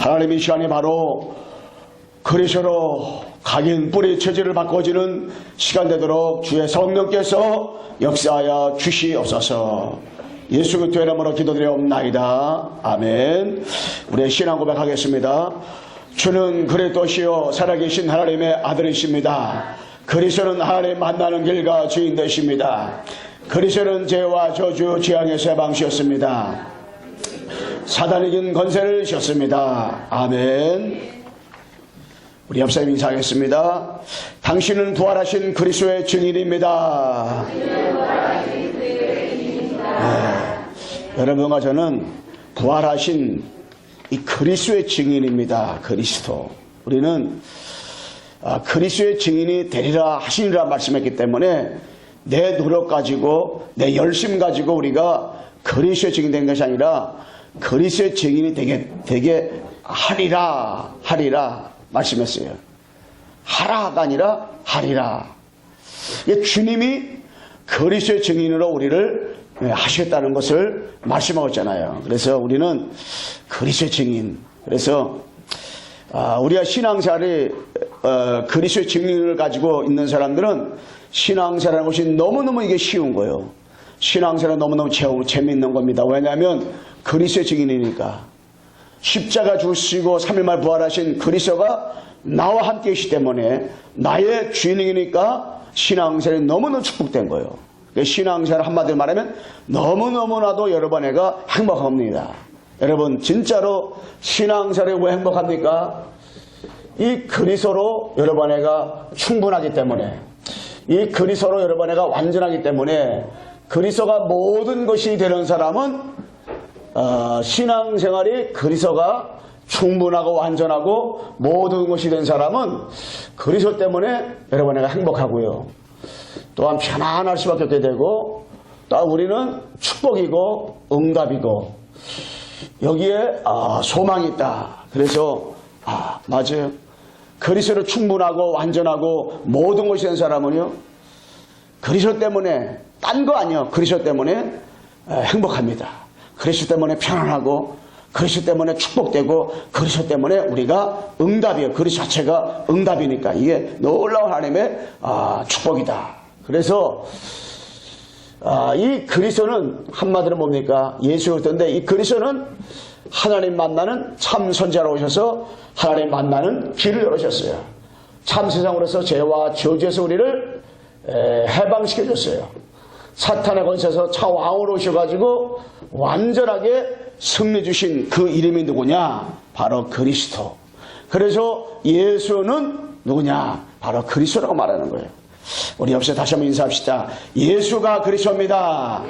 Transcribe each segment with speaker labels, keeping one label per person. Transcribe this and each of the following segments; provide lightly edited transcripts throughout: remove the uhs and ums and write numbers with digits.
Speaker 1: 하나님 이 시간이 바로 그리스도로 각인 뿌리 체질을 바꿔지는 시간 되도록 주의 성령께서 역사하여 주시옵소서. 예수 그리스도의 이름으로 기도드리옵나이다. 아멘. 우리의 신앙 고백하겠습니다. 주는 그리스도시요 살아계신 하나님의 아들이십니다. 그리스도는 하나님 만나는 길과 주인 되십니다. 그리스도는 죄와 저주 재앙에서 해방시었습니다. 사단이 긴 권세를 주셨습니다. 아멘. 우리 옆사님 인사하겠습니다. 당신은 부활하신 그리스도의 증인입니다. 여러분과 저는 부활하신 이 그리스도의 증인입니다. 그리스도. 우리는 그리스도의 증인이 되리라 하시니라 말씀했기 때문에 내 노력 가지고 내 열심 가지고 우리가 그리스도의 증인이 된 것이 아니라 그리스도의 증인이 되게 하리라 말씀했어요. 하라가 아니라 하리라. 주님이 그리스도의 증인으로 우리를 하시겠다는 것을 말씀하고 있잖아요. 그래서 우리는 그리스도의 증인. 그래서 우리가 신앙생활이 그리스도의 증인을 가지고 있는 사람들은 신앙생활하는 것이 너무너무 이게 쉬운 거예요. 신앙생활은 너무너무 재미있는 겁니다. 왜냐하면 그리스도의 증인이니까. 십자가 죽으시고 3일 만에 부활하신 그리스도가 나와 함께 계시기 때문에 나의 주인이니까 신앙생활이 너무너무 축복된 거예요. 신앙생활 한마디로 말하면 너무너무나도 여러분에게 행복합니다. 여러분 진짜로 신앙생활이 왜 행복합니까? 이 그리스도로 여러분에게 충분하기 때문에, 이 그리스도로 여러분에게 완전하기 때문에, 그리스도가 모든 것이 되는 사람은 신앙생활이 그리스도가 충분하고 완전하고 모든 것이 된 사람은 그리스도 때문에 여러분에게 행복하고요. 또한 편안할 수밖에 없게 되고, 또 우리는 축복이고 응답이고 여기에 소망이 있다. 그래서 맞아요. 그리스도로 충분하고 완전하고 모든 것이 된 사람은요, 그리스도 때문에, 딴 거 아니요, 그리스도 때문에 행복합니다. 그리스도 때문에 편안하고, 그리스도 때문에 축복되고, 그리스도 때문에 우리가 응답이에요. 그리스도 자체가 응답이니까 이게 놀라운 하나님의 축복이다. 그래서 이 그리스도는 한마디로 뭡니까? 예수 그리스도인데, 이 그리스도는 하나님 만나는 참 선지자로 오셔서 하나님 만나는 길을 열어주셨어요. 참 세상으로서 죄와 저주에서 우리를 해방시켜줬어요. 사탄의 권세에서 참 왕으로 오셔가지고 완전하게 승리 주신 그 이름이 누구냐? 바로 그리스도. 그래서 예수는 누구냐? 바로 그리스도라고 말하는 거예요. 우리 옆에서 다시 한번 인사합시다. 예수가 그리스도입니다.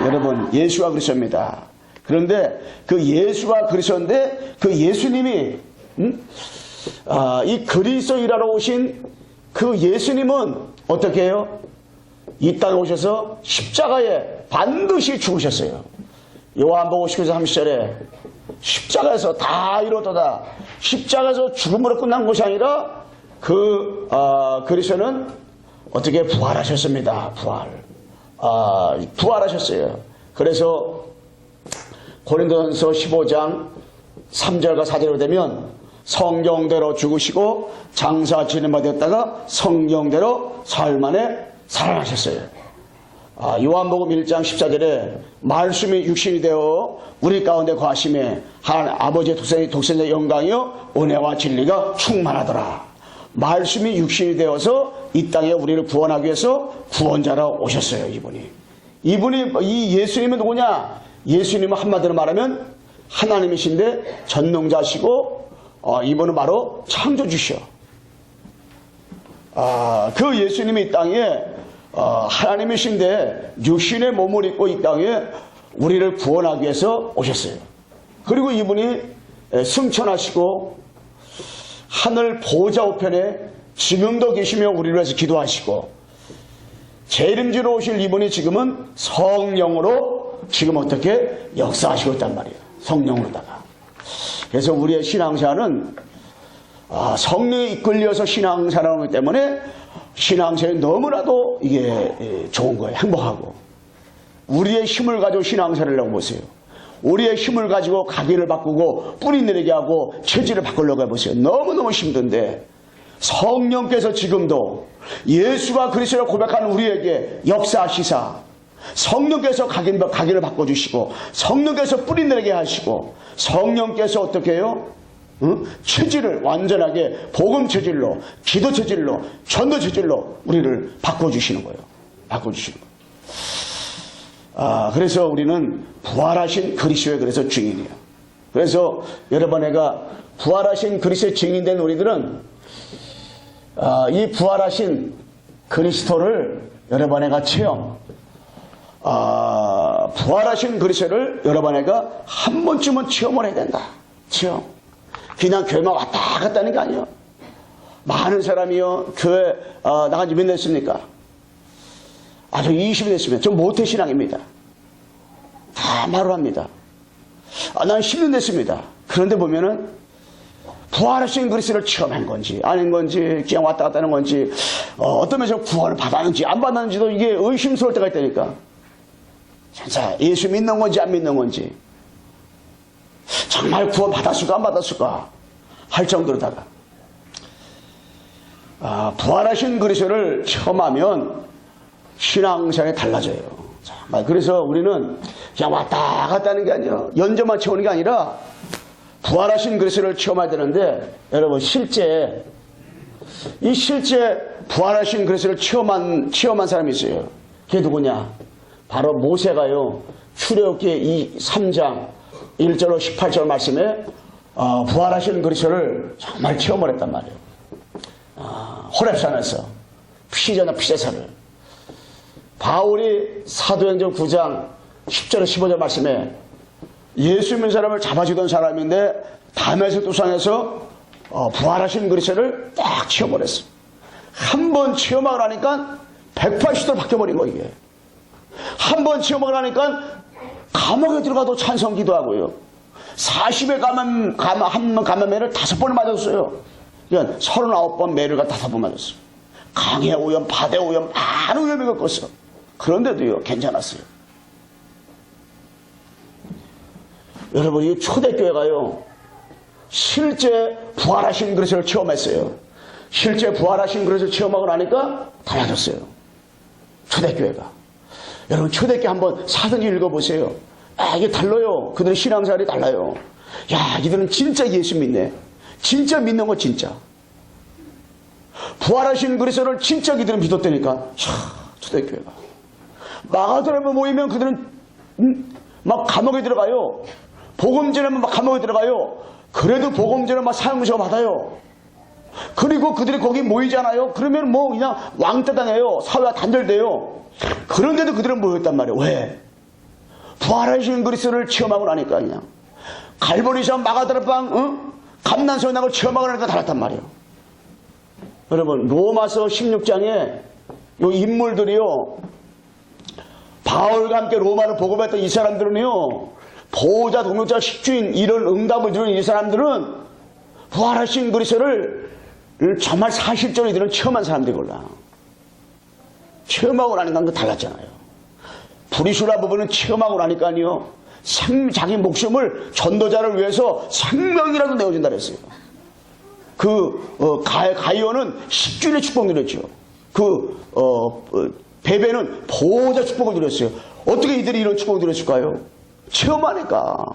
Speaker 1: 여러분, 예수가 그리스도입니다. 그런데 그 예수가 그리스도인데, 그 예수님이 이 그리스도 일하러 오신 그 예수님은 어떻게 해요? 이 땅에 오셔서 십자가에 반드시 죽으셨어요. 요한복음 19장 30절에 십자가에서 다 이루어졌다. 십자가에서 죽음으로 끝난 것이 아니라 그리스도는 어떻게 부활하셨습니다. 부활하셨어요. 그래서 고린도전서 15장 3절과 4절로 되면 성경대로 죽으시고 장사 진행받았다가 성경대로 사흘 만에 살아나셨어요. 요한복음 1장 14절에 말씀이 육신이 되어 우리 가운데 거하심에 하나님 아버지의 독생자 영광이요 은혜와 진리가 충만하더라. 말씀이 육신이 되어서 이 땅에 우리를 구원하기 위해서 구원자로 오셨어요. 이분이 이 예수님은 누구냐? 예수님은 한마디로 말하면 하나님이신데 전능자시고 이분은 바로 창조주시오. 그 예수님이 이 땅에 하나님이신데 육신의 몸을 입고 이 땅에 우리를 구원하기 위해서 오셨어요. 그리고 이분이 승천하시고 하늘 보좌 우편에 지금도 계시며 우리를 위해서 기도하시고, 재림지로 오실 이분이 지금은 성령으로 지금 어떻게 역사하시고 있단 말이에요. 성령으로다가. 그래서 우리의 신앙생활은 성령에 이끌려서 신앙생활하는 것 때문에 신앙생활이 너무나도 이게 좋은 거예요. 행복하고. 우리의 힘을 가지고 신앙생활을 하고 보세요. 우리의 힘을 가지고 가기를 바꾸고 뿌리 내리게 하고 체질을 바꾸려고 해보세요. 너무너무 힘든데 성령께서 지금도 예수가 그리스도를 고백하는 우리에게 역사하시사 성령께서 가기를 바꿔주시고 성령께서 뿌리 내리게 하시고 성령께서 어떻게 해요? 체질을 완전하게 복음 체질로 기도 체질로 전도 체질로 우리를 바꿔주시는 거예요. 바꿔주시는 거예요. 그래서 우리는 부활하신 그리스도의 그래서 증인이에요. 그래서 여러분 내가 부활하신 그리스도의 증인된 우리들은 이 부활하신 그리스도를 여러분 내가 체험 부활하신 그리스도를 여러분 내가 한 번쯤은 체험을 해야 된다. 체험. 그냥 교회만 왔다 갔다 하는 게 아니에요. 많은 사람이요 교회 나간 지 몇 년 됐습니까? 아주 20이 됐으면 좀 모태신앙입니다. 다 말을 합니다. 난 10년 됐습니다. 그런데 보면은 부활하신 그리스도를 체험한 건지 아닌 건지 그냥 왔다 갔다 하는 건지 어떤 면에서 구원을 받았는지 안 받았는지도 이게 의심스러울 때가 있다니까. 진짜 예수 믿는 건지 안 믿는 건지 정말 구원 받았을까 안 받았을까 할 정도로다가 부활하신 그리스도를 체험하면 신앙생활이 달라져요. 정말 그래서 우리는 그냥 왔다 갔다 하는 게 아니라 연저만 채우는 게 아니라 부활하신 그리스도를 체험해야 되는데 여러분 실제 부활하신 그리스도를 체험한 사람이 있어요. 그게 누구냐? 바로 모세가요. 출애굽기 3장 1절로 18절 말씀에 부활하신 그리스도를 정말 체험을 했단 말이에요. 호렙산에서 피전한 피제사를 바울이 사도행전 9장 10절에 15절 말씀에 예수 믿는 사람을 잡아주던 사람인데 다메섹 도상에서 부활하신 그리스도를 딱 체험을 했어. 한 번 체험하고 나니까 180도로 바뀌어버린 거 이게. 한 번 체험하고 나니까 감옥에 들어가도 찬송 기도하고요. 40의 감염매를 5번을 맞았어요. 그러니까 39번 매를 5번 맞았어요. 강의 오염, 바다의 오염, 많은 오염이 겪었어. 그런데도요, 괜찮았어요. 여러분, 이 초대교회가요, 실제 부활하신 그리스도를 체험했어요. 실제 부활하신 그리스도를 체험하고 나니까 달라졌어요. 초대교회가. 여러분, 초대교회 한번 사든지 읽어보세요. 이게 달라요. 그들의 신앙생활이 달라요. 야, 이들은 진짜 예수 믿네. 진짜 믿는 거 진짜. 부활하신 그리스도를 진짜 그들은 믿었다니까. 초대교회가. 마가도라면 모이면 그들은 막 감옥에 들어가요. 복음 전하면 막 감옥에 들어가요. 그래도 복음 전에 막 사형수가 받아요. 그리고 그들이 거기 모이잖아요. 그러면 뭐 그냥 왕따 당해요. 사회가 단절돼요. 그런데도 그들은 모였단 말이에요. 왜? 부활하신 그리스도를 체험하고 나니까 그냥 갈보리산 마가다라방 감난선악을 체험하고 나니까 달랐단 말이에요. 여러분 로마서 16장에 이 인물들이요 바울과 함께 로마를 복음했던 이 사람들은요 보호자 동역자 식주인 이런 응답을 들은 이 사람들은 부활하신 그리스도를 정말 사실적으로 이들은 체험한 사람들이구나. 체험하고 나니까 그 달랐잖아요. 브리슈라 부부는 체험하고 나니까요 자기 목숨을 전도자를 위해서 생명이라도 내어준다 그랬어요. 가이오는 식주인의 축복을 누렸죠. 베베는 보호자 축복을 누렸어요. 어떻게 이들이 이런 축복을 누렸을까요? 체험하니까.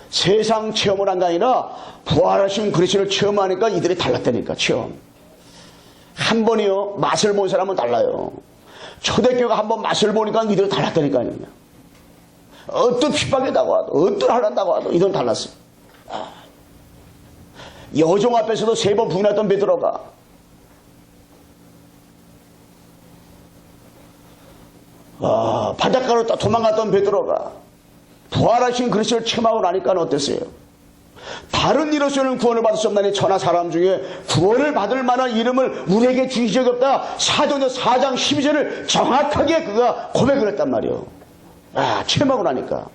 Speaker 1: 세상 체험을 한 게 아니라 부활하신 그리스도를 체험하니까 이들이 달랐다니까. 체험. 한 번이요 맛을 본 사람은 달라요. 초대교회가 한 번 맛을 보니까 이들이 달랐다니까요. 어떤 핍박이 다가와도 어떤 하란다고 와도 이들은 달랐어요. 여종 앞에서도 3번 부인했던 베드로가 바닷가로 도망갔던 베드로가 부활하신 그리스도를 체험하고 나니까 어땠어요? 다른 이로서는 구원을 받을 수 없나니 천하 사람 중에 구원을 받을 만한 이름을 우리에게 주신 적이 없다. 사도행전 4장 12절을 정확하게 그가 고백을 했단 말이에요. 체험하고 나니까.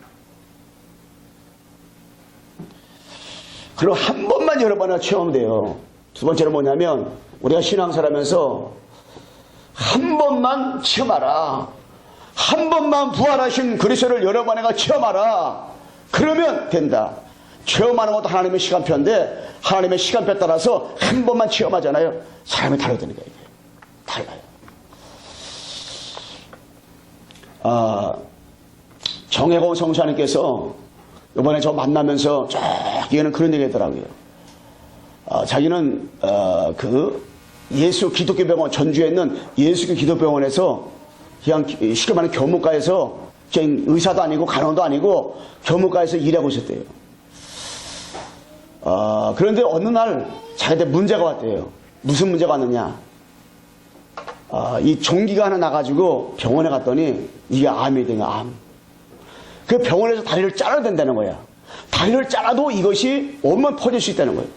Speaker 1: 그리고 한 번만 여러 번이나 체험돼요. 두 번째는 뭐냐면 우리가 신앙생활하면서 한 번만 체험하라. 한 번만 부활하신 그리스도를 여러 번 내가 체험하라. 그러면 된다. 체험하는 것도 하나님의 시간표인데 하나님의 시간표에 따라서 한 번만 체험하잖아요. 사람이 달라지는 거예요. 달라요. 정혜공 성사님께서 이번에 저 만나면서 저기에는 그런 얘기 하더라고요. 자기는 그 예수 기독교 병원, 전주에 있는 예수 기독병원에서 그냥 쉽게 말하면 교무과에서 그냥 의사도 아니고 간호도 아니고 교무과에서 일하고 있었대요. 그런데 어느 날 자기한테 문제가 왔대요. 무슨 문제가 왔느냐. 이 종기가 하나 나가지고 병원에 갔더니 이게 암이 된 거야, 암. 그 병원에서 다리를 잘라야 된다는 거야. 다리를 잘라도 이것이 온몸에 퍼질 수 있다는 거예요.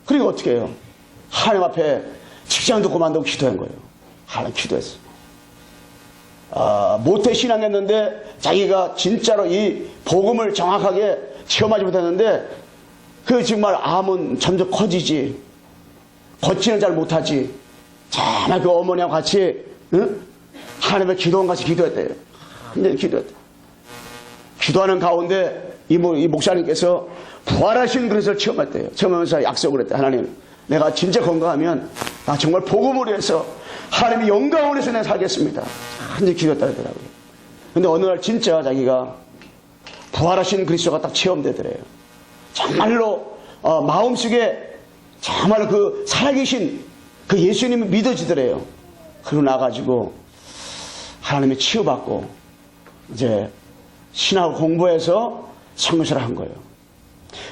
Speaker 1: 그리고 어떻게 해요? 하나님 앞에 직장도 그만두고 기도한 거예요. 하나님 기도했어. 모태 신앙했는데 자기가 진짜로 이 복음을 정확하게 체험하지 못했는데 그 정말 암은 점점 커지지. 걷지는 잘 못하지. 정말 그 어머니와 같이 하나님의 기도원 같이 기도했대요. 근데 기도했다. 기도하는 가운데 이 목사님께서 부활하신 그리스도를 체험했대요. 체험하면서 약속을 했대. 하나님, 내가 진짜 건강하면 나 정말 복음을 위해서 하나님의 영광을 위해서 내가 살겠습니다. 근데 기도했다 그러더라고요. 근데 어느 날 진짜 자기가 부활하신 그리스도가 딱 체험되더래요. 정말로 마음속에 정말 그 살아계신 그 예수님이 믿어지더래요. 그러고 나가지고 하나님의 치유받고 이제 신학 공부해서 성교사를 한 거예요.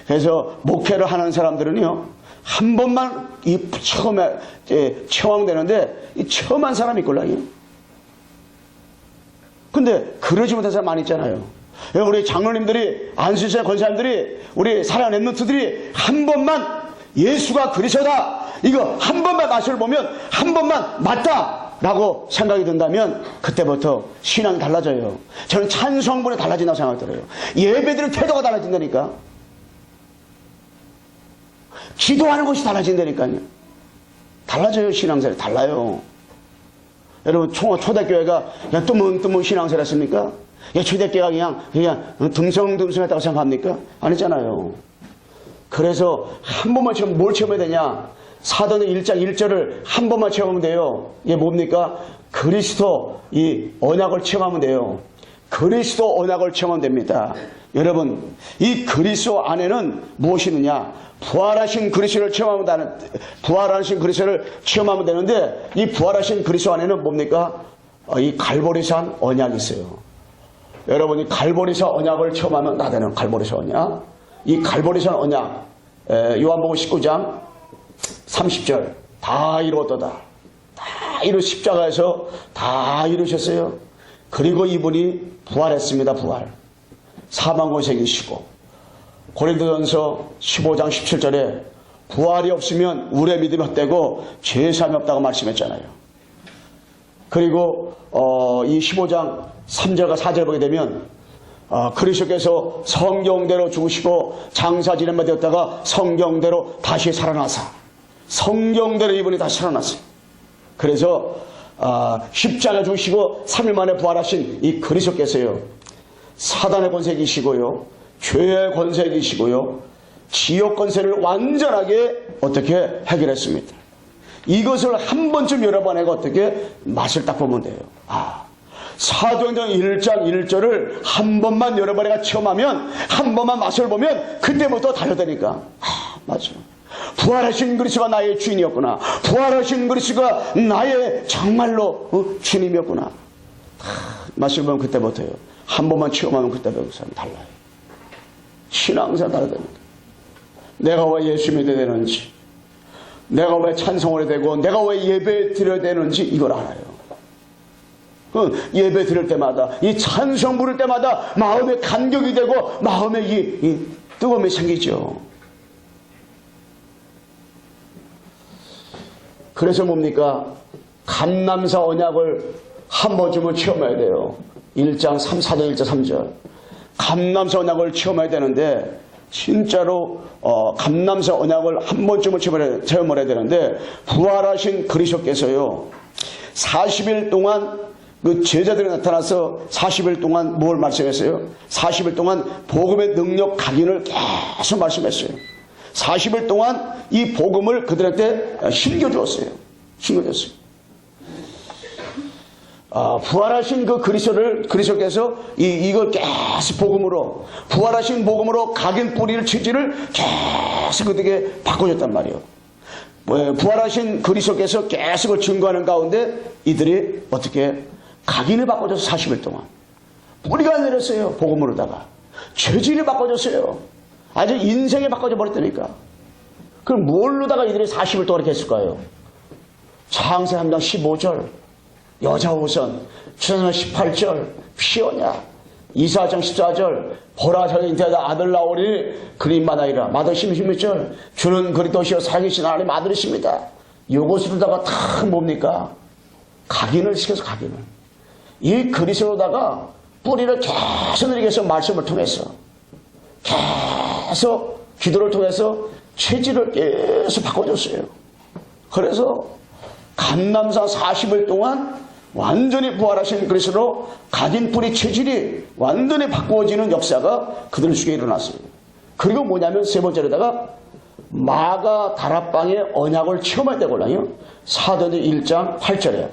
Speaker 1: 그래서 목회를 하는 사람들은요, 한 번만 이 처음에 체험되는데 이 체험한 사람이 있걸랑요. 근데 그러지 못한 사람 많이 있잖아요. 우리 장로님들이, 안수사 권사님들이, 우리 사랑 랩런트들이 한 번만 예수가 그리스도다, 이거 한 번만 맛을 보면 한 번만 맞다 라고 생각이 든다면 그때부터 신앙이 달라져요. 저는 찬송부에 달라진다고 생각이 들어요. 예배드리는 태도가 달라진다니까. 기도하는 것이 달라진다니까요. 달라져요. 신앙생활이 달라요. 여러분 초대교회가 그냥 뜨문뜨문 신앙생활 했습니까? 초대교회가 그냥 듬성듬성했다고 생각합니까? 아니잖아요. 그래서 한 번만 뭘 체험해야 되냐? 사도행 1장 1절을 한 번만 체험하면 돼요. 이게 뭡니까? 그리스도 이 언약을 체험하면 돼요. 그리스도 언약을 체험하면 됩니다. 여러분, 이 그리스도 안에는 무엇이 있느냐? 부활하신 그리스도를 체험하면 되는데, 이 부활하신 그리스도 안에는 뭡니까? 이 갈보리산 언약이 있어요. 여러분이 갈보리산 언약을 체험하면 나되는 갈보리산 언약. 이 갈보리산 언약, 요한복음 19장 30절, 다 이루었도다. 다 십자가에서 다 이루셨어요. 그리고 이분이 부활했습니다. 부활. 사망 권세 이기시고, 고린도전서 15장 17절에 부활이 없으면 우리의 믿음이 헛되고 죄사함이 없다고 말씀했잖아요. 그리고 이 15장 3절과 4절 보게 되면 그리스도께서 성경대로 죽으시고 장사 지낸 바 되었다가 성경대로 다시 살아나사, 성경대로 이분이 다시 살아났어요. 그래서 십자가 죽으시고 3일 만에 부활하신 이 그리스도께서요, 사단의 권세이시고요, 죄의 권세이시고요, 지옥 권세를 완전하게 어떻게 해결했습니다. 이것을 한 번쯤 여러 번 해가 어떻게 맛을 딱 보면 돼요. 사도행전 1장 1절을 한 번만 여러 번 해가 체험하면, 한 번만 맛을 보면 그때부터 달라되니까. 맞아. 부활하신 그리스도가 나의 주인이었구나. 부활하신 그리스도가 나의 정말로 주님이었구나. 맛을 보면 그때부터요. 한 번만 체험하면 그때부터 달라요. 신앙생활 다르다니까. 내가 왜 예수 믿어야 되는지, 내가 왜 찬송을 해야 되고, 내가 왜 예배 드려야 되는지 이걸 알아요. 예배 드릴 때마다, 이 찬송 부를 때마다 마음에 감격이 되고 마음에 이 뜨거움이 생기죠. 그래서 뭡니까? 감남사 언약을 한 번쯤은 체험해야 돼요. 1장 3, 4장 1장 3절. 감남사 언약을 체험해야 되는데, 진짜로 감남사 언약을 한 번쯤은 체험을 해야 되는데, 부활하신 그리스도께서요 40일 동안 그 제자들이 나타나서 40일 동안 뭘 말씀했어요? 40일 동안 복음의 능력 각인을 계속 말씀했어요. 40일 동안 이 복음을 그들한테 심겨주었어요. 심겨줬어요. 부활하신 그 그리스도께서 이걸 계속 복음으로, 부활하신 복음으로 각인 뿌리를 취지를 계속 그들에게 바꿔줬단 말이에요. 부활하신 그리스도께서 계속 증거하는 가운데 이들이 어떻게 각인을 바꿔줘서 40일 동안 뿌리가 내렸어요. 복음으로다가 죄질이 바꿔줬어요. 아주 인생이 바꿔져 버렸다니까. 그럼 뭘로다가 이들이 40일 동안 이렇게 했을까요? 창세기 3장 15절 여자 우선, 출애굽기 18절 피 언약, 이사야장 14절 보라 저희 인자가 아들 나오리니 그림마나이라. 마더심 16절 주는 그리스도시여 살아계신 하나님 아들이십니다. 요것으로다가 다 뭡니까? 각인을 시켜서 각인을. 이 그리스도로다가 뿌리를 계속 내리겠어. 말씀을 통해서 계속 기도를 통해서 체질을 계속 바꿔줬어요. 그래서 감남산 40일 동안 완전히 부활하신 그리스도로 각인 뿌리 체질이 완전히 바꾸어지는 역사가 그들 중에 일어났어요. 그리고 뭐냐면 세 번째로다가 마가 다락방의 언약을 체험할 때거든요. 사도행전 1장 8절에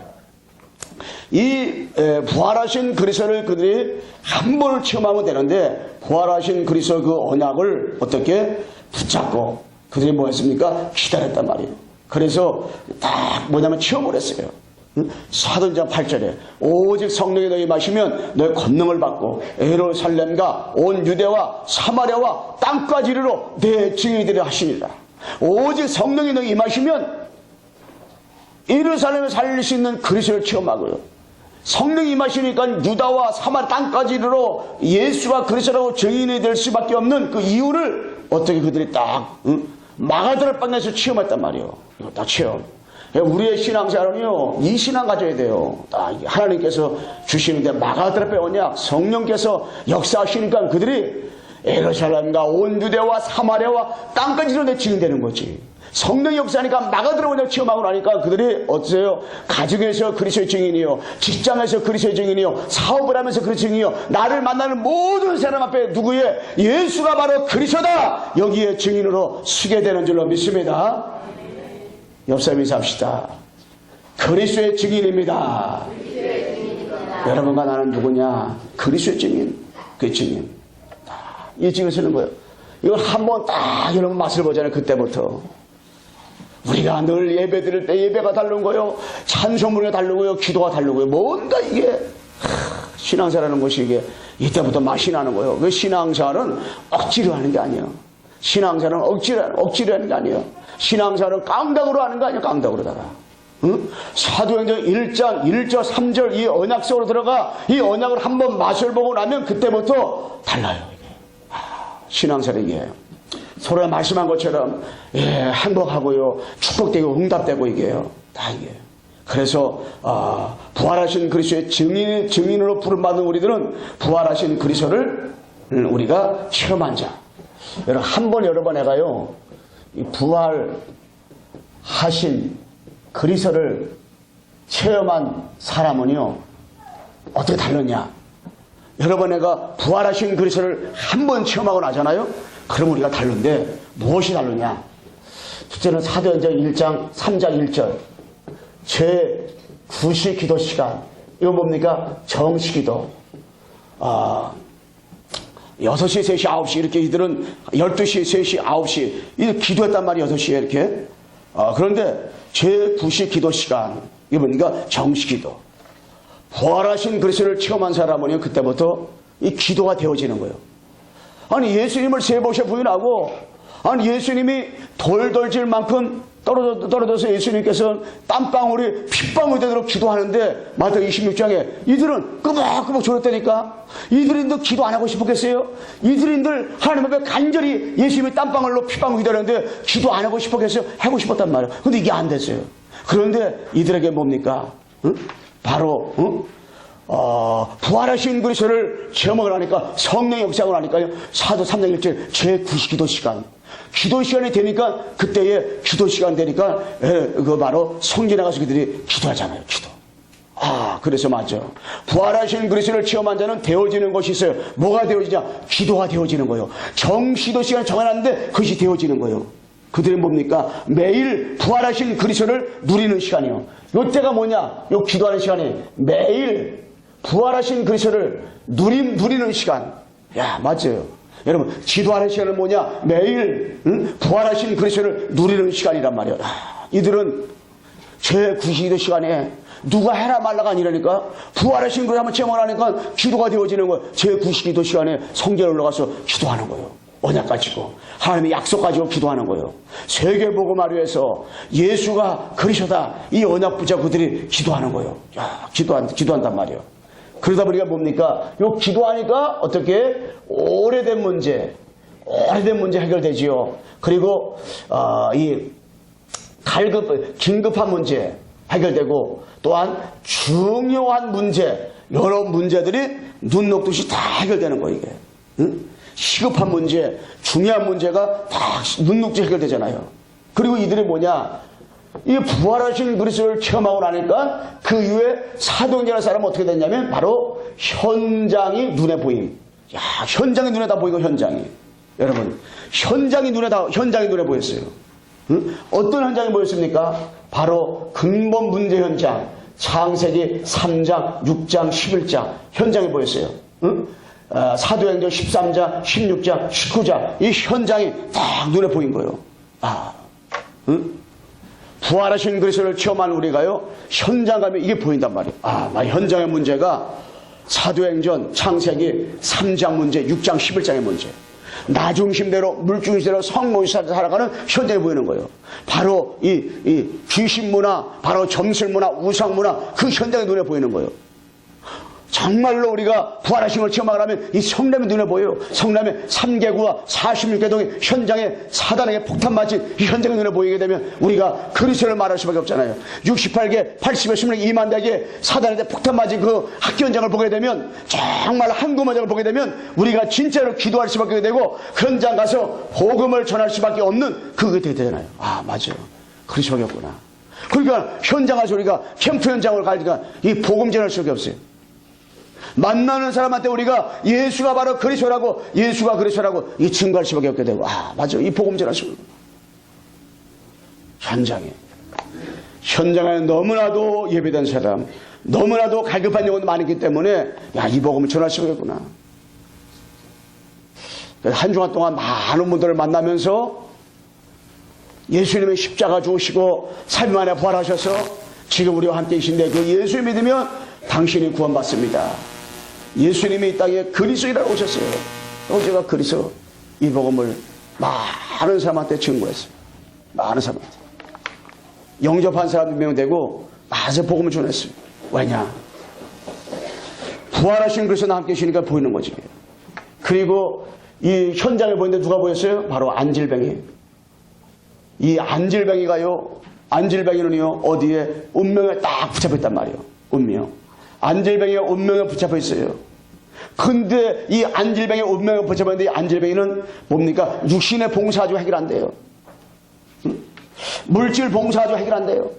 Speaker 1: 이 부활하신 그리스도를 그들이 한 번을 체험하면 되는데 부활하신 그리스도 그 언약을 어떻게 붙잡고 그들이 뭐 했습니까? 기다렸단 말이에요. 그래서 딱 뭐냐면 체험을 했어요. 사도행전 8절에 오직 성령이 너희 마시면 너희 권능을 받고 예루살렘과 온 유대와 사마리아와 땅까지 이르러 내 증인이 되려 하시니라. 오직 성령이 너희 임하시면 예루살렘에 살릴 수 있는 그리스도를 체험하고요. 성령이 임하시니까 유다와 사마리아 땅까지 이르러 예수가 그리스도라고 증인이 될 수밖에 없는 그 이유를 어떻게 그들이 딱 마가다락방에서 체험했단 말이에요. 이거 딱 체험. 우리의 신앙생활은요, 이 신앙 가져야 돼요. 하나님께서 주시는데 마가다락방 언약, 성령께서 역사하시니까 그들이 예루살렘과 온 유대와 사마리아와 땅까지로 내 증인되는 거지. 성령 역사하니까 마가다락 언약 체험하고 나니까 그들이 어떠세요? 가정에서 그리스도의 증인이요, 직장에서 그리스도의 증인이요, 사업을 하면서 그리스도의 증인이요, 나를 만나는 모든 사람 앞에 누구의 예수가 바로 그리스도다. 여기에 증인으로 서게 되는 줄로 믿습니다. 옆사람 인사합시다. 그리스도의 증인입니다. 여러분과 나는 누구냐? 그리스도의 증인. 그 증인. 이 증인을 쓰는 거예요. 이걸 한번 딱 여러분 맛을 보잖아요. 그때부터. 우리가 늘 예배 드릴 때 예배가 다른 거요. 찬송문이 다르고요. 기도가 다르고요. 뭔가 이게 신앙사라는 것이 이게 이때부터 맛이 나는 거예요. 그 신앙사는 억지로 하는 게 아니에요. 신앙사는 억지로 하는 게 아니에요. 신앙사는 깡당으로 하는 거 아니에요. 깡당으로다가. 응? 사도행전 1장 1절 3절 이 언약 속으로 들어가 이 언약을 한번 맛을 보고 나면 그때부터 달라요. 이게. 신앙사는 이게 서로 말씀한 것처럼 행복하고요, 축복되고 응답되고 이게요. 다 이게. 그래서 부활하신 그리스도의 증인으로 부름받은 우리들은 부활하신 그리스도를 우리가 체험한 자. 여러분 한 번 여러 번 해가요. 이 부활하신 그리스도를 체험한 사람은요 어떻게 다르냐? 여러분 내가 부활하신 그리스도를 한 번 체험하고 나잖아요. 그럼 우리가 다른데 무엇이 다르냐? 첫째는 사도행전 1장 3장 1절 제9시 기도 시간. 이거 뭡니까? 정시기도. 6시, 3시, 9시 이렇게 이들은 12시, 3시, 9시 이들 기도했단 말이에요. 6시에 이렇게. 그런데 제9시 기도 시간. 이거 뭡니까? 정시기도. 부활하신 그리스도를 체험한 사람은 그때부터 이 기도가 되어지는 거예요. 아니 예수님을 세 번째 부인하고 아니 예수님이 돌돌질 만큼 떨어져서 예수님께서 땀방울이 핏방울이 되도록 기도하는데 마태 26장에 이들은 끄벅끄벅 졸았다니까. 이들인들 기도 안 하고 싶었겠어요? 이들인들 하나님 앞에 간절히 예수님이 땀방울로 핏방울이 되는데 기도 안 하고 싶었겠어요? 하고 싶었단 말이에요. 근데 이게 안 됐어요. 그런데 이들에게 뭡니까? 응? 바로 부활하신 그리스도를 체험을 하니까 성령의 역사를 하니까요. 사도 3장 1절 제9시 기도 시간. 기도 시간이 되니까 그때에 기도 시간 되니까 그 바로 성전에 가서 그들이 기도하잖아요. 기도. 그래서 맞아. 부활하신 그리스도를 체험한 자는 되어지는 것이 있어요. 뭐가 되어지냐? 기도가 되어지는 거예요. 정시도 시간 정해놨는데 그것이 되어지는 거예요. 그들은 뭡니까? 매일 부활하신 그리스도를 누리는 시간이요. 요때가 뭐냐? 요 기도하는 시간이 매일 부활하신 그리스도를 누리는 시간. 야, 맞아요. 여러분, 기도하는 시간은 뭐냐? 매일 부활하신 그리스도를 누리는 시간이란 말이에요. 이들은 제9시기도 시간에 누가 해라 말라가 아니라니까 부활하신 그리스도 한번 체험하니까 기도가 되어지는 거예요. 제9시기도 시간에 성전에 올라가서 기도하는 거예요. 언약 가지고 하나님의 약속 가지고 기도하는 거예요. 세계복음화를 위해서 예수가 그리스도다 이 언약 붙잡고 그들이 기도하는 거예요. 야, 기도한단 말이에요. 그러다 보니까 뭡니까? 요 기도하니까 어떻게 오래된 문제 해결되지요. 그리고 이 긴급한 문제 해결되고 또한 중요한 문제 여러 문제들이 눈 녹듯이 다 해결되는 거예요. 이게 시급한 문제 중요한 문제가 다 눈 녹듯이 해결되잖아요. 그리고 이들이 뭐냐? 이 부활하신 그리스도를 체험하고 나니까 그 이후에 사도행전의 사람은 어떻게 됐냐면 바로 현장이 눈에 보임. 야, 현장이 눈에 다 보이고 현장이. 여러분, 현장이 눈에 보였어요. 어떤 현장이 보였습니까? 바로 근본 문제 현장. 창세기 3장, 6장, 11장 현장이 보였어요. 사도행전 13장, 16장, 19장 이 현장이 딱 눈에 보인 거예요. 부활하신 그리스도를 체험한 우리가요 현장 가면 이게 보인단 말이에요. 현장의 문제가 사도행전, 창세기 3장 문제, 6장, 11장의 문제. 나 중심대로 물중심대로 성모시대로 살아가는 현장이 보이는 거예요. 바로 이 귀신 문화, 바로 점술 문화, 우상 문화 그 현장이 눈에 보이는 거예요. 정말로 우리가 부활하신 걸 체험하려면 이 성남이 눈에 보여요. 성남의 3개구와 46개 동의 현장에 사단에게 폭탄 맞은 이 현장이 눈에 보이게 되면 우리가 그리스도를 말할 수밖에 없잖아요. 68개, 80개, 20개, 2만 대개 사단에게 폭탄 맞은 그 학교 현장을 보게 되면 정말 한국 현장을 보게 되면 우리가 진짜로 기도할 수밖에 되고 그 현장 가서 복음을 전할 수밖에 없는 그게 되잖아요. 맞아요. 그럴 수밖에 없구나. 그러니까 현장 가서 우리가 캠프 현장을 가니까 이 복음 전할 수밖에 없어요. 만나는 사람한테 우리가 예수가 바로 그리스도라고 예수가 그리스도라고 이 증거할 수밖에 없게 되고 맞아 이 복음 전하시고 현장에 너무나도 예배된 사람 너무나도 갈급한 영혼도 많기 때문에 이 복음을 전할 수밖에 없구나. 한 주간 동안 많은 분들을 만나면서 예수님의 십자가 죽으시고 3일 만에 부활하셔서 지금 우리와 함께 계신데 그 예수 믿으면 당신이 구원받습니다. 예수님이 이 땅에 그리스도이라고 오셨어요. 제가 그리스도 이 복음을 많은 사람한테 증거했어요. 많은 사람한테. 영접한 사람 2명 되고 많은 복음을 전했어요. 왜냐? 부활하신 그리스도와 함께 계시니까 보이는 거지. 그리고 이 현장에 보이는데 누가 보였어요? 바로 안질뱅이. 이 안질뱅이는요 어디에 운명에 딱 붙잡혔단 말이에요. 운명. 안질뱅이가 운명에 붙잡혀 있어요. 근데 이 안질뱅이 운명에 붙잡혔는데 이 안질뱅이는 뭡니까? 육신의 봉사가지고 해결 안 돼요. 물질 봉사가지고 해결 안 돼요.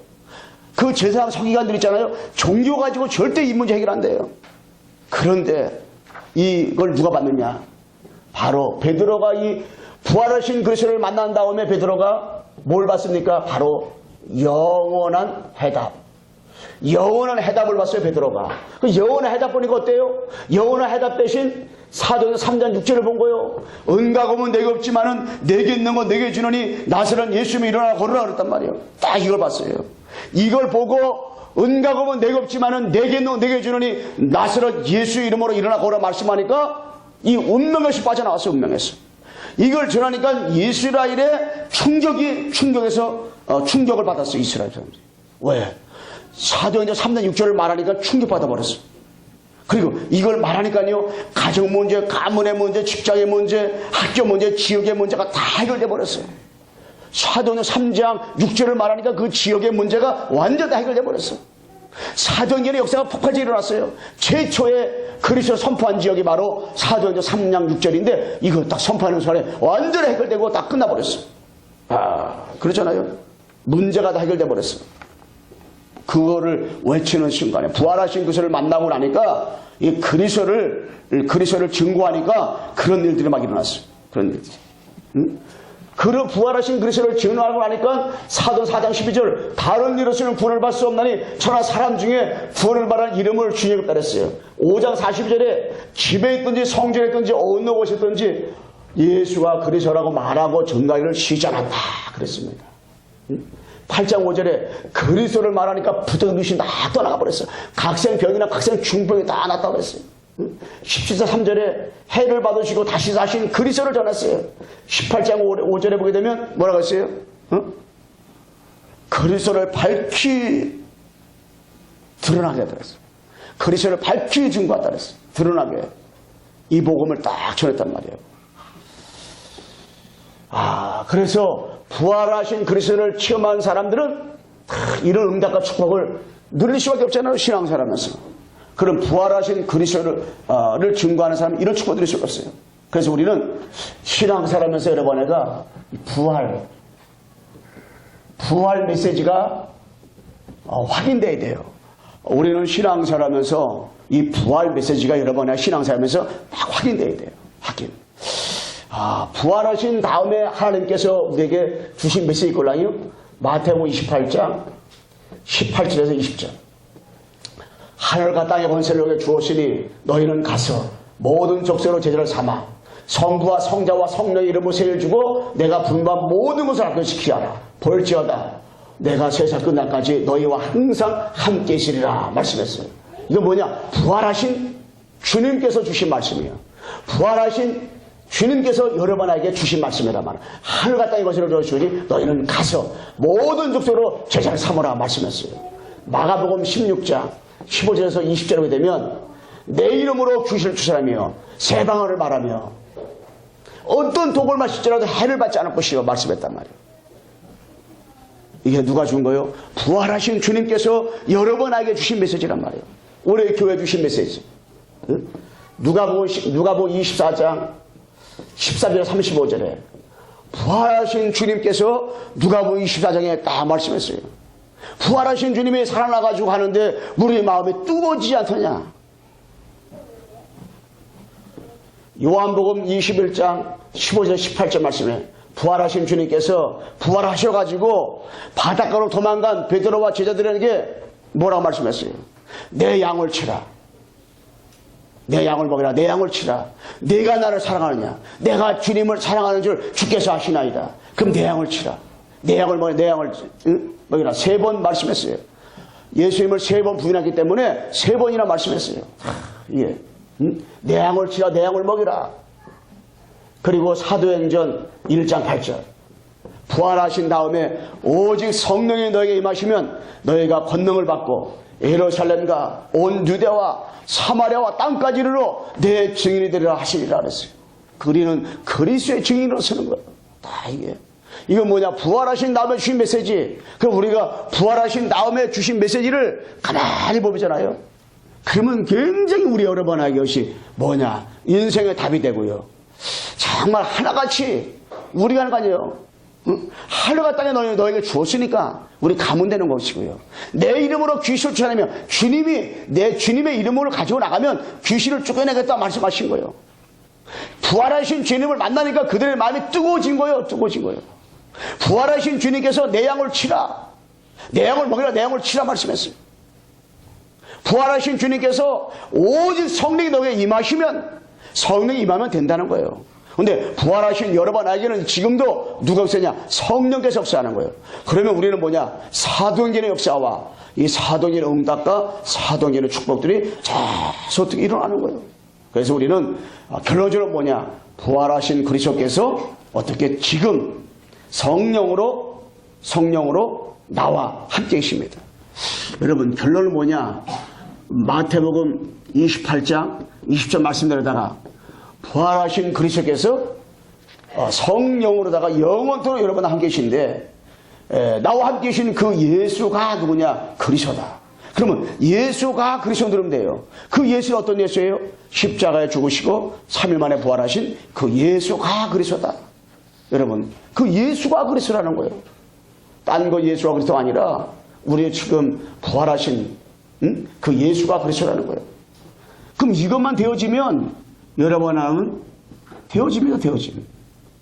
Speaker 1: 그 제사장 서기관들 있잖아요. 종교 가지고 절대 이 문제 해결 안 돼요. 그런데 이걸 누가 받느냐? 바로 베드로가 이 부활하신 그리스도를 만난 다음에 베드로가 뭘 받습니까? 바로 영원한 해답. 영원한 해답을 봤어요, 베드로가. 그 영원한 해답 보니까 어때요? 영원한 해답 대신 사도행전 3장 6절을 본 거예요. 은과 금은 내게 없지만은 내게 있는 건 내게 주노니 나사렛 예수님이 일어나 걸으라 그랬단 말이에요. 딱 이걸 봤어요. 이걸 보고 은과 금은 내게 없지만은 내게 있는 건 내게 주노니 나사렛 예수 이름으로 일어나 걸으라 말씀하니까 이 운명에서 빠져나왔어요, 운명에서. 이걸 전하니까 이스라엘의 충격에서 충격을 받았어요, 이스라엘 사람들이. 왜? 사도행전 3장 6절을 말하니까 충격받아 버렸어. 그리고 이걸 말하니까요 가정 문제, 가문의 문제, 직장의 문제, 학교 문제, 지역의 문제가 다 해결돼 버렸어요. 사도행전 3장 6절을 말하니까 그 지역의 문제가 완전 다 해결돼 버렸어. 사도행전의 역사가 폭발적으로 일어났어요. 최초의 그리스도 선포한 지역이 바로 사도행전 3장 6절인데 이걸 딱 선포하는 순간에 완전히 해결되고 다 끝나버렸어. 그렇잖아요. 문제가 다 해결돼 버렸어. 그거를 외치는 순간에 부활하신 그리스도를 만나고 나니까 이 그리스도를 증거하니까 그런 일들이 막 일어났어요. 그런 일들이. 그런 부활하신 그리스도를 증언하고 나니까 사도 4장 12절 다른 이로서는 구원을 받을 수 없나니 저나 사람 중에 구원을 받은 이름을 주님께 따랐어요. 5장 42절에 집에 있든지 성전에 있든지 어느 곳에 있든지 예수가 그리스도라고 말하고 전가기를 쉬지 않았다 그랬습니다. 8장 5절에 그리스도를 말하니까 부득이 귀신 다 떠나가 버렸어요. 각생병이나 각생중병이 다 났다고 그랬어요. 17장 3절에 해를 받으시고 다시 사신 그리스도를 전했어요. 18장 5절에 보게 되면 뭐라고 했어요? 그리스도를 밝히 드러나게 했어요. 그리스도를 밝히 증거하다 그랬어요. 드러나게 이 복음을 딱 전했단 말이에요. 그래서 부활하신 그리스도를 체험한 사람들은 이런 응답과 축복을 누릴 수밖에 없잖아요. 신앙생활하면서. 그런 부활하신 그리스도를 증거하는 사람은 이런 축복을 누릴 수가 없어요. 그래서 우리는 신앙생활하면서 여러분 내가 부활 메시지가 확인돼야 돼요. 우리는 신앙생활하면서 이 부활 메시지가 여러분의 신앙생활하면서 막 확인돼야 돼요. 확인. 부활하신 다음에 하나님께서 우리에게 주신 메시지 있걸랑요. 마태복음 28장 18절에서 20절. 하늘과 땅의 권세를 너에게 주었으니 너희는 가서 모든 족속으로 제자를 삼아 성부와 성자와 성령의 이름으로 세를 주고 내가 분부한 모든 것을 알려지키게 하라. 볼지어다 내가 세상 끝날까지 너희와 항상 함께 있으리라 말씀했어요. 이건 뭐냐? 부활하신 주님께서 주신 말씀이에요. 부활하신 주님께서 여러분에게 주신 말씀이란 말이에요. 하늘과 땅의 것을 주시니 너희는 가서 모든 족속으로 제자를 삼으라 말씀했어요. 마가복음 16장 15절에서 20절에 보게 되면 내 이름으로 귀신을 추사하며 새 방언을 말하며 어떤 독을 마실지라도 해를 받지 않을 것이요 말씀했단 말이에요. 이게 누가 준 거예요? 부활하신 주님께서 여러분에게 주신 메시지란 말이에요. 우리 교회에 주신 메시지. 누가복음 24장 14절 35절에 부활하신 주님께서 누가복음 24장에 딱 말씀했어요. 부활하신 주님이 살아나가지고 하는데 우리 마음이 뜨거워지지 않더냐. 요한복음 21장 15절 18절 말씀에 부활하신 주님께서 부활하셔가지고 바닷가로 도망간 베드로와 제자들에게 뭐라고 말씀했어요? 내 양을 치라. 내 양을 먹이라. 내 양을 치라. 내가 나를 사랑하느냐. 내가 주님을 사랑하는 줄 주께서 아시나이다. 그럼 내 양을 치라. 내 양을 먹이라. 내 양을 먹이라. 3번 말씀했어요. 예수님을 3번 부인하기 때문에 3번이나 말씀했어요. 예. 내 양을 치라. 내 양을 먹이라. 그리고 사도행전 1장 8절 부활하신 다음에 오직 성령이 너에게 임하시면 너희가 권능을 받고 예루살렘과 온 유대와 사마리아와 땅까지 이르러 내 증인이 되리라 하시리라 그랬어요. 우리는 그리스도의 증인으로 서는 거예요. 다 이게. 이건 뭐냐? 부활하신 다음에 주신 메시지. 그럼 우리가 부활하신 다음에 주신 메시지를 가만히 보잖아요. 그러면 굉장히 우리 여러분에게 이것이 뭐냐? 인생의 답이 되고요. 정말 하나같이 우리가 하는 거 아니에요. 하늘과 땅에 너에게 주었으니까 우리 가면 되는 것이고요. 내 이름으로 귀신을 쫓아내면 주님의 이름으로 가지고 나가면 귀신을 쫓아내겠다 말씀하신 거예요. 부활하신 주님을 만나니까 그들의 마음이 뜨거워진 거예요. 뜨거워진 거예요. 부활하신 주님께서 내 양을 치라. 내 양을 먹이라. 내 양을 치라 말씀했어요. 부활하신 주님께서 오직 성령이 너에게 임하시면 성령이 임하면 된다는 거예요. 근데 부활하신 여러분에게는 지금도 누가 역사하냐? 성령께서 역사하는 거예요. 그러면 우리는 뭐냐? 사도행전의 역사와 이 사도행전의 응답과 사도행전의 축복들이 계속 일어나는 거예요. 그래서 우리는 결론적으로 뭐냐? 부활하신 그리스도께서 어떻게 지금 성령으로 나와 함께 계십니다. 여러분 결론은 뭐냐? 마태복음 28장 20절 말씀대로다가 부활하신 그리스도께서 성령으로다가 영원토록 여러분 함께 계신데 나와 함께 계신 그 예수가 누구냐? 그리스도다. 그러면 예수가 그리스도 들으면 돼요. 그 예수는 어떤 예수예요? 십자가에 죽으시고 3일 만에 부활하신 그 예수가 그리스도다. 여러분 그 예수가 그리스도라는 거예요. 딴 거 예수가 그리스도가 아니라 우리 지금 부활하신 그 예수가 그리스도라는 거예요. 그럼 이것만 되어지면 여러분 하면 되어집니다. 되어집니다.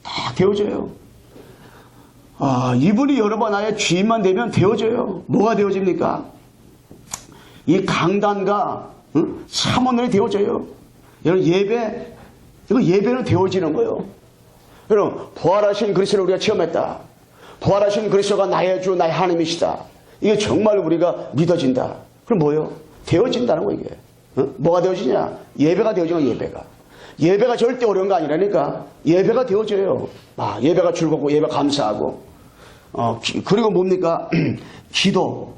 Speaker 1: 다 되어져요. 이분이 여러분 아예 주인만 되면 되어져요. 뭐가 되어집니까? 이 강단과 사모늘이 되어져요. 여러분 이거 예배는 되어지는 거예요. 여러분 부활하신 그리스도를 우리가 체험했다. 부활하신 그리스도가 나의 주 나의 하나님이시다. 이게 정말 우리가 믿어진다. 그럼 뭐예요? 되어진다는 거 이게. 뭐가 되어지냐? 예배가 되어지는 거예요. 예배가 절대 어려운 거 아니라니까. 예배가 되어져요. 예배가 즐겁고 예배 감사하고 그리고 뭡니까? 기도.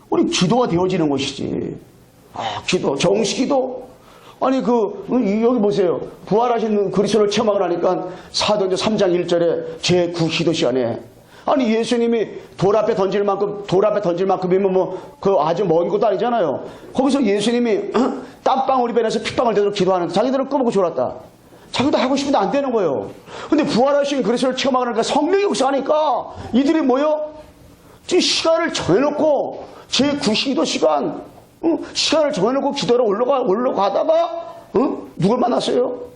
Speaker 1: 우리 기도가 되어지는 것이지. 기도, 정식기도. 아니 여기 보세요. 부활하신 그리스도를 체험하고 나니까 사도행전 3장 1절에 제9기도 시간에 아니 예수님이 돌 앞에 던질 만큼이면 그 아주 먼 것도 아니잖아요. 거기서 예수님이 땀방울이 변해서 핏방울 되도록 기도하는데 자기들은 꺼먹고 졸았다. 자기도 하고 싶은데 안 되는 거예요. 근데 부활하신 그리스도를 체험하고 나니까 성령이 역사하니까 이들이 뭐요? 시간을 정해놓고 제9기도 시간을 정해놓고 기도를 올라가다가 누굴 만났어요?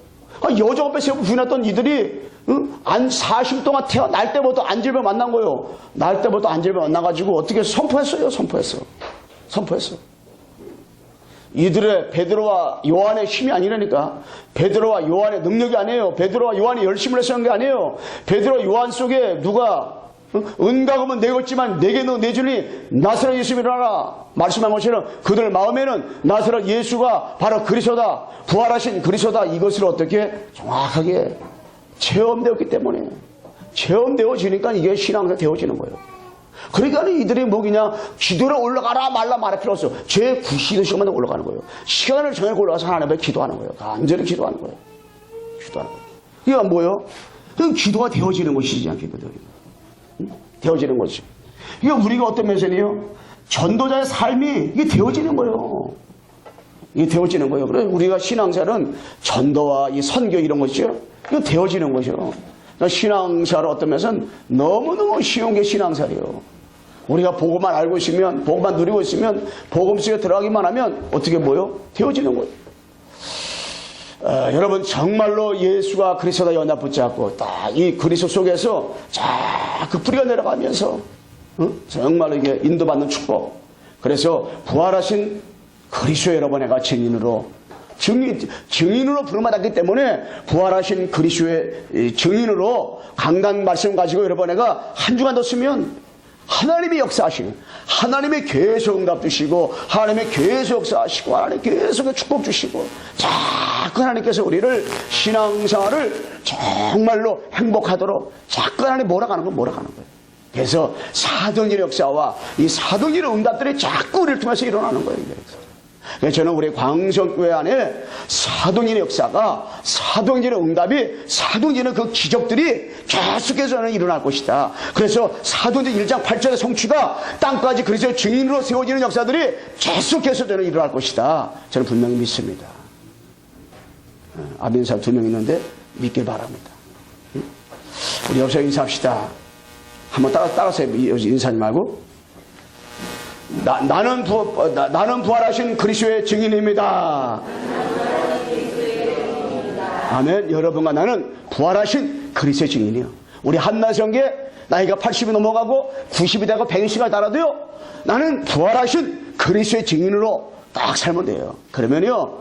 Speaker 1: 여자 앞에 세우고 부인했던 이들이 40일 동안 태어날 때부터 안질병 만난 거예요. 날 때부터 안질병 만나가지고 어떻게 선포했어요? 선포했어. 이들의 베드로와 요한의 힘이 아니라니까. 베드로와 요한의 능력이 아니에요. 베드로와 요한이 열심을 해서 한 게 아니에요. 베드로와 요한 속에 누가 은가금은 내겠지만 내게 너 내주니 나사렛 예수를 알아 말씀한 것처럼 그들 마음에는 나사렛 예수가 바로 그리스도다. 부활하신 그리스도다. 이것을 어떻게 정확하게 체험되었기 때문에 체험되어지니까 이게 신앙생활 되어지는 거예요. 그러니까 이들이 뭐냐 기도를 올라가라 말라 말할 필요 없어. 제9기도 시간마다 올라가는 거예요. 시간을 정해서 올라가서 하나님 앞에 기도하는 거예요. 간절히 기도하는 거예요. 이게 뭐예요? 기도가 되어지는 것이지 않겠거든요. 되어지는 거지. 이게 우리가 어떤 면에서는요 전도자의 삶이 이게 되어지는 거예요. 이게 되어지는 거예요. 그래서 우리가 신앙생활은 전도와 이 선교 이런 것이죠. 이거 되어지는 거죠. 신앙생활 어떤 면에서는 너무너무 쉬운 게 신앙생활이에요. 우리가 복음만 알고 있으면, 복음만 누리고 있으면, 복음 속에 들어가기만 하면 어떻게 뭐요? 되어지는 거예요. 여러분 정말로 예수가 그리스도다 연합 붙잡고 딱 이 그리스도 속에서 자그 뿌리가 내려가면서 정말로 이게 인도받는 축복. 그래서 부활하신 그리스도의 여러분의 증인으로 부름받았기 때문에 부활하신 그리스도의 증인으로 강단 말씀 가지고 여러분에가 한 주간 더 쓰면 하나님이 역사하시고 하나님이 계속 응답 주시고 하나님이 계속 역사하시고 하나님 계속 축복 주시고 자꾸 하나님께서 우리를 신앙생활을 정말로 행복하도록 자꾸 하나님 몰아가는 거예요. 그래서 사도행전의 역사와 이 사도행전의 응답들이 자꾸 우리를 통해서 일어나는 거예요. 그래서 저는 우리 광성교회 안에 사도행전의 역사가 사도행전의 응답이 사도행전의 그 기적들이 계속해서 일어날 것이다. 그래서 사도행전 1장 8절의 성취가 땅까지 그리스도의 증인으로 세워지는 역사들이 계속해서 저는 일어날 것이다. 저는 분명히 믿습니다. 아멘 사람 2명 있는데 믿길 바랍니다. 우리 옆에서 인사합시다. 한번 따라서 인사하지 말고 나는 부활하신 그리스도의 증인입니다. 아멘. 여러분과 나는 부활하신 그리스도의 증인이요. 우리 한나성계 나이가 80이 넘어가고 90이 되고 120이 달아도요. 나는 부활하신 그리스도의 증인으로 딱 살면 돼요. 그러면요.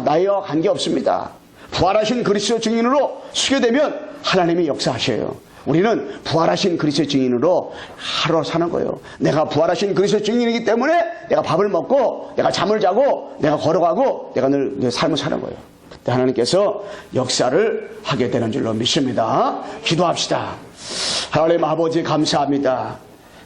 Speaker 1: 나이와 관계없습니다. 부활하신 그리스도의 증인으로 쓰게 되면 하나님이 역사하셔요. 우리는 부활하신 그리스도의 증인으로 하루 사는 거예요. 내가 부활하신 그리스도의 증인이기 때문에 내가 밥을 먹고 내가 잠을 자고 내가 걸어가고 내가 늘 내 삶을 사는 거예요. 그때 하나님께서 역사를 하게 되는 줄로 믿습니다. 기도합시다. 하나님 아버지 감사합니다.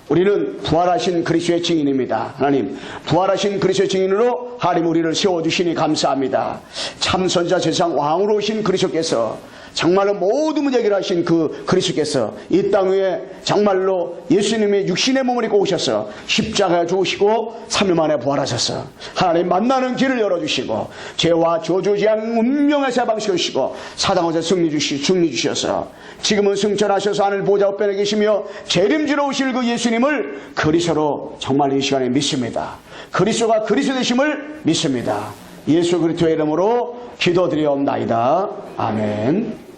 Speaker 1: 우리는 부활하신 그리스도의 증인입니다. 하나님 부활하신 그리스도의 증인으로 하나님 우리를 세워주시니 감사합니다. 참 선지자 세상 왕으로 오신 그리스도께서 정말로 모든 문제 해결하신 그 그리스도께서 이 땅 위에 정말로 예수님이 육신의 몸을 입고 오셔서 십자가에 죽으시고 3일 만에 부활하셔서 하나님 만나는 길을 열어주시고 죄와 저주지한 운명에서 해방시키시고 사당에서 승리 주셔서 지금은 승천하셔서 하늘 보좌 우편에 계시며 재림지러 오실 그 예수님을 그리스도로 정말 이 시간에 믿습니다. 그리스도가 그리스도 되심을 믿습니다. 예수 그리스도의 이름으로 기도드리옵나이다. 아멘.